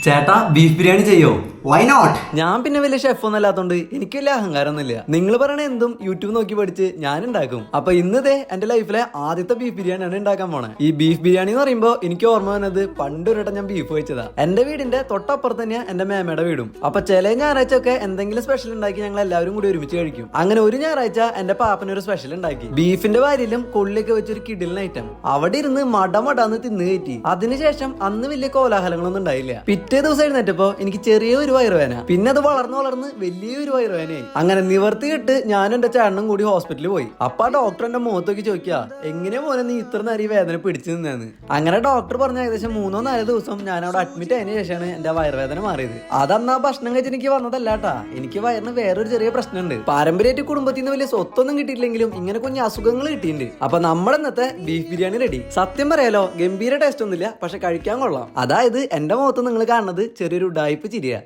ചേട്ടാ ബീഫ് ബിരിയാണി ചെയ്യോ? Why not? ഞാൻ പിന്നെ വലിയ ഷെഫ് ഒന്നും അല്ലാത്തോണ്ട് എനിക്ക് വലിയ അഹങ്കാരമൊന്നുമില്ല. നിങ്ങൾ പറയണ എന്തും യൂട്യൂബ് നോക്കി പഠിച്ച് ഞാൻ ഉണ്ടാക്കും. അപ്പൊ ഇന്നത്തെ എന്റെ ലൈഫിലെ ആദ്യത്തെ ബീഫ് ബിരിയാണിയാണ് ഉണ്ടാക്കാൻ പോണേ. ഈ ബീഫ് ബിരിയാണി എന്ന് പറയുമ്പോ എനിക്ക് ഓർമ്മ വന്നത് പണ്ടൊരു വട്ടം ഞാൻ ബീഫ് വെച്ചതാ. എന്റെ വീടിന്റെ തൊട്ടപ്പുറത്ത് തന്നെയാ എന്റെ മേമയുടെ വീടും. അപ്പൊ ചില ഞായറാഴ്ച ഒക്കെ എന്തെങ്കിലും സ്പെഷ്യൽ ഉണ്ടാക്കി ഞങ്ങൾ എല്ലാവരും കൂടി ഒരുമിച്ച് കഴിക്കും. അങ്ങനെ ഒരു ഞായറാഴ്ച എന്റെ പാപ്പനൊരു സ്പെഷ്യൽ ഉണ്ടാക്കി. ബീഫിന്റെ വാരിലും കൊള്ളിയൊക്കെ വെച്ചൊരു കിടിലൻ ഐറ്റം. അവിടെ ഇരുന്ന് മടമടാന്ന് തിന്നു കയറ്റി. അതിനുശേഷം അന്ന് വലിയ കോലാഹലങ്ങളൊന്നും ഉണ്ടായില്ല. പിറ്റേ ദിവസം എഴുന്നേറ്റപ്പോ എനിക്ക് ചെറിയൊരു വയറുവേന, പിന്നെ അത് വളർന്ന് വലിയൊരു വയറുവേനയായി. അങ്ങനെ നിവർത്തിയിട്ട് ഞാനും എന്റെ ചേട്ടനും കൂടി ഹോസ്പിറ്റലിൽ പോയി. അപ്പൊ ആ ഡോക്ടർ എന്റെ മുഖത്തൊക്കെ ചോദിക്കാ, എങ്ങനെ പോലെ നീ ഇത്ര നേരം ഈ വേദന പിടിച്ചു നിന്നെന്ന്. അങ്ങനെ ഡോക്ടർ പറഞ്ഞ ഏകദേശം 3-4 ദിവസം ഞാൻ അവിടെ അഡ്മിറ്റ് ആയതിനു ശേഷമാണ് എന്റെ വയറുവേദന മാറിയത്. അതന്ന് ആ ഭക്ഷണം കഴിച്ച് എനിക്ക് വന്നതല്ലാട്ടാ. എനിക്ക് വയറിന് വേറൊരു ചെറിയ പ്രശ്നമുണ്ട്. പാരമ്പര്യമായിട്ട് കുടുംബത്തിൽ നിന്ന് വലിയ സ്വത്തൊന്നും കിട്ടിയിട്ടില്ലെങ്കിലും ഇങ്ങനെ കുഞ്ഞു അസുഖങ്ങൾ കിട്ടിയിട്ടുണ്ട്. അപ്പൊ നമ്മുടെ ഇന്നത്തെ ബീഫ് ബിരിയാണി റെഡി. സത്യം പറയാലോ, ഗംഭീര ടേസ്റ്റ് ഒന്നുമില്ല, പക്ഷെ കഴിക്കാൻ കൊള്ളാം. അതായത് എന്റെ മുഖത്ത് നിങ്ങൾ കാണുന്നത് ചെറിയൊരു ഉഡായിപ്പ് ചിരിയാ.